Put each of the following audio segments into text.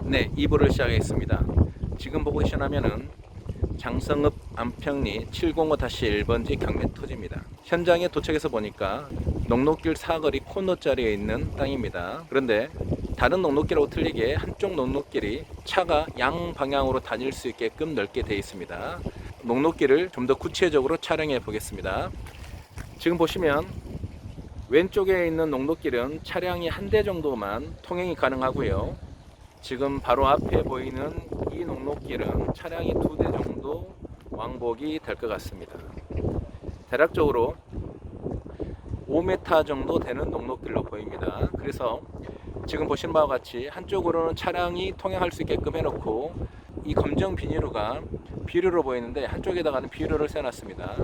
네, 2부를 시작하겠습니다. 지금 보고 계신 화면은 장성읍 안평리 705-1번지 경매 토지입니다. 현장에 도착해서 보니까 녹록길 사거리 코너자리에 있는 땅입니다. 그런데 다른 녹록길하고 틀리게 한쪽 녹록길이 차가 양 방향으로 다닐 수 있게끔 넓게 되어 있습니다. 녹록길을 좀 더 구체적으로 촬영해 보겠습니다. 지금 보시면 왼쪽에 있는 녹록길은 차량이 한 대 정도만 통행이 가능하고요. 지금 바로 앞에 보이는 이 녹록길은 차량이 2대 정도 왕복이 될 것 같습니다. 대략적으로 5m 정도 되는 녹록길로 보입니다. 그래서 지금 보시는 바와 같이 한쪽으로는 차량이 통행할 수 있게끔 해놓고 이 검정 비닐로가 비료로 보이는데 한쪽에다가는 비료를 세놨습니다.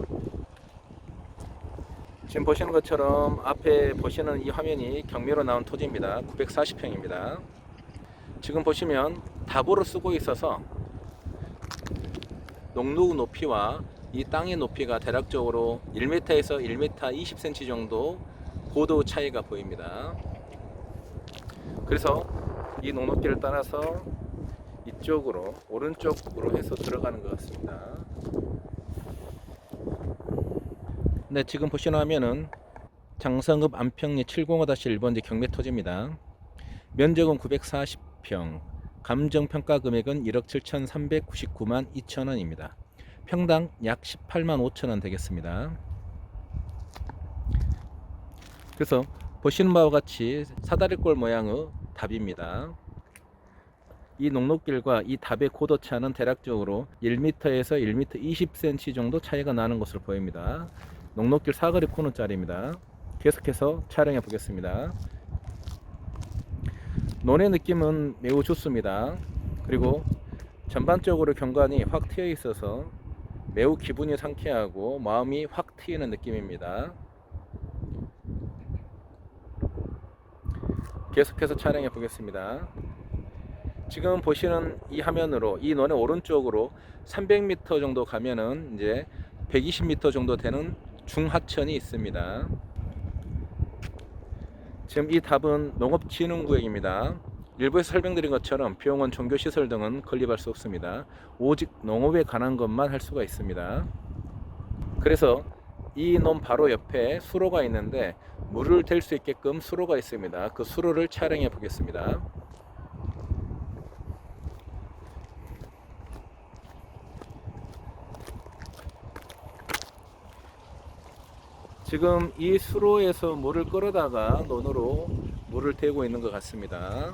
지금 보시는 것처럼 앞에 보시는 이 화면이 경매로 나온 토지입니다. 940평입니다. 지금 보시면 답으로 쓰고 있어서 녹록 높이와 이 땅의 높이가 대략적으로 1m에서 1m 20cm 정도 고도 차이가 보입니다. 그래서 이 녹록길을 따라서 이쪽으로 오른쪽으로 해서 들어가는 것 같습니다. 네, 지금 보시는 화면은 장성읍 안평리 705-1번지 경매 토지입니다. 면적은 940평, 감정평가 금액은 1억 7,399만 2천원입니다. 평당 약 18만 5천원 되겠습니다. 그래서 보시는 바와 같이 사다리꼴 모양의 답입니다. 이 녹록길과 이 답의 고도차는 대략적으로 1m에서 1m 20cm 정도 차이가 나는 것으로 보입니다. 녹록길 사거리 코너짜리입니다. 계속해서 촬영해 보겠습니다. 논의 느낌은 매우 좋습니다. 그리고 전반적으로 경관이 확 트여 있어서 매우 기분이 상쾌하고 마음이 확 트이는 느낌입니다. 계속해서 촬영해 보겠습니다. 지금 보시는 이 화면으로 이 논의 오른쪽으로 300m 정도 가면은 이제 120m 정도 되는 중하천이 있습니다. 지금 이 답은 농업진흥구역입니다. 일부에서 설명드린 것처럼 병원, 종교시설 등은 건립할 수 없습니다. 오직 농업에 관한 것만 할 수가 있습니다. 그래서 이 논 바로 옆에 수로가 있는데 물을 댈 수 있게끔 수로가 있습니다. 그 수로를 촬영해 보겠습니다. 지금 이 수로에서 물을 끌어다가 논으로 물을 대고 있는 것 같습니다.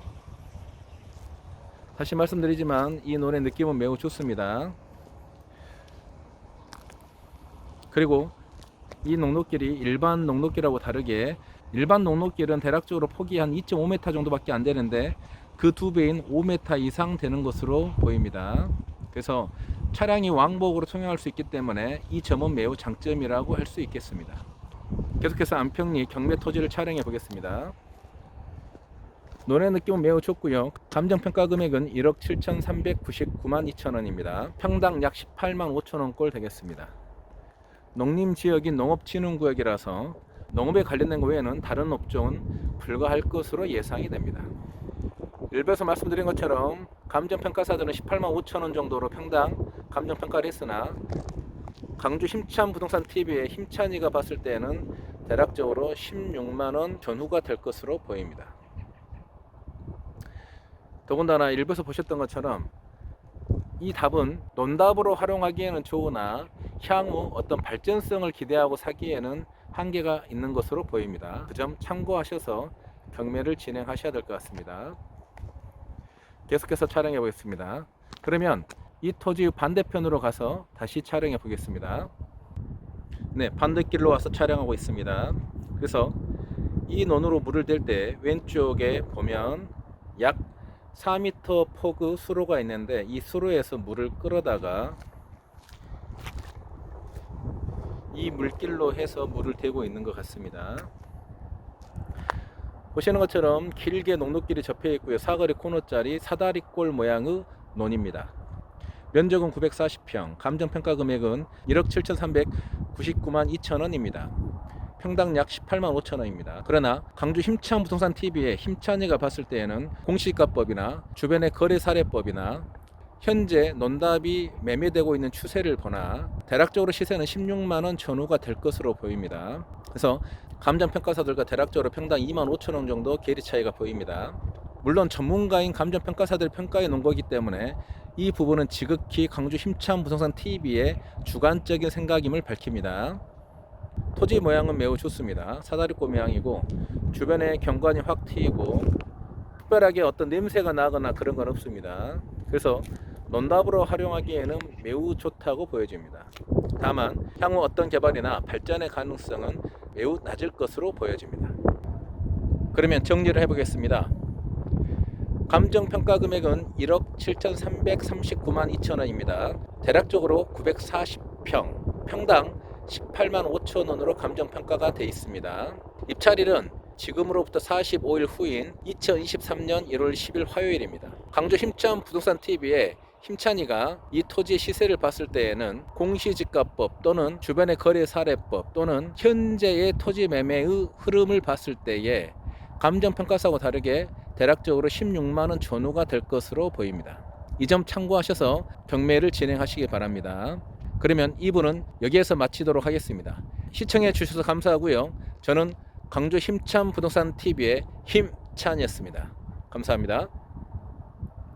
다시 말씀드리지만 이 논의 느낌은 매우 좋습니다. 그리고 이 녹록길이 일반 녹록길하고 다르게 일반 녹록길은 대략적으로 폭이 한 2.5m 정도밖에 안 되는데 그 2배인 5m 이상 되는 것으로 보입니다. 그래서 차량이 왕복으로 통행할 수 있기 때문에 이 점은 매우 장점이라고 할 수 있겠습니다. 계속해서 안평리 경매 토지를 촬영해 보겠습니다. 논의 느낌은 매우 좋고요. 감정평가 금액은 1억 7,399만 2천원입니다. 평당 약 18만 5천원 꼴 되겠습니다. 농림지역인 농업진흥구역이라서 농업에 관련된 것 외에는 다른 업종은 불가할 것으로 예상이 됩니다. 일부에서 말씀드린 것처럼 감정평가사들은 18만 5천원 정도로 평당 감정평가를 했으나 강주 힘찬부동산TV의 힘찬이가 봤을 때는 대략적으로 16만원 전후가 될 것으로 보입니다. 더군다나 일부에서 보셨던 것처럼 이 답은 논답으로 활용하기에는 좋으나 향후 어떤 발전성을 기대하고 사기에는 한계가 있는 것으로 보입니다. 그 점 참고하셔서 경매를 진행하셔야 될 것 같습니다. 계속해서 촬영해 보겠습니다. 그러면 이 토지 반대편으로 가서 다시 촬영해 보겠습니다. 네, 반대길로 와서 촬영하고 있습니다. 그래서 이 논으로 물을 댈 때 왼쪽에 보면 약 4m 폭의 수로가 있는데 이 수로에서 물을 끌어다가 이 물길로 해서 물을 대고 있는 것 같습니다. 보시는 것처럼 길게 녹록길이 접해 있고요. 사거리 코너짜리 사다리꼴 모양의 논입니다. 면적은 940평, 감정평가 금액은 1억 7,399만 2천원입니다. 평당 약 18만 5천 원입니다. 그러나 강주 힘찬 부동산 TV의 힘찬이가 봤을 때에는 공시가법이나 주변의 거래 사례법이나 현재 논답이 매매되고 있는 추세를 보나 대략적으로 시세는 16만 원 전후가 될 것으로 보입니다. 그래서 감정평가사들과 대략적으로 평당 2만 5천 원 정도 괴리 차이가 보입니다. 물론 전문가인 감정평가사들이 평가해 놓은 거기 때문에 이 부분은 지극히 강주 힘찬 부동산 TV의 주관적인 생각임을 밝힙니다. 토지 모양은 매우 좋습니다. 사다리꽃 모양이고 주변에 경관이 확 트이고 특별하게 어떤 냄새가 나거나 그런 건 없습니다. 그래서 논답으로 활용하기에는 매우 좋다고 보여집니다. 다만 향후 어떤 개발이나 발전의 가능성은 매우 낮을 것으로 보여집니다. 그러면 정리를 해보겠습니다. 감정평가 금액은 1억 7,339만 2천 원입니다. 대략적으로 940평, 평당 18만 5천 원으로 감정평가가 되어 있습니다. 입찰일은 지금으로부터 45일 후인 2023년 1월 10일 화요일입니다. 강주 힘찬 부동산 TV에 힘찬이가 이 토지의 시세를 봤을 때에는 공시지가법 또는 주변의 거래 사례법 또는 현재의 토지 매매의 흐름을 봤을 때에 감정평가사하고 다르게 대략적으로 16만 원 전후가 될 것으로 보입니다. 이 점 참고하셔서 경매를 진행하시기 바랍니다. 그러면 2부는 여기에서 마치도록 하겠습니다. 시청해 주셔서 감사하고요. 저는 강주 힘찬 부동산 TV의 힘찬이었습니다. 감사합니다.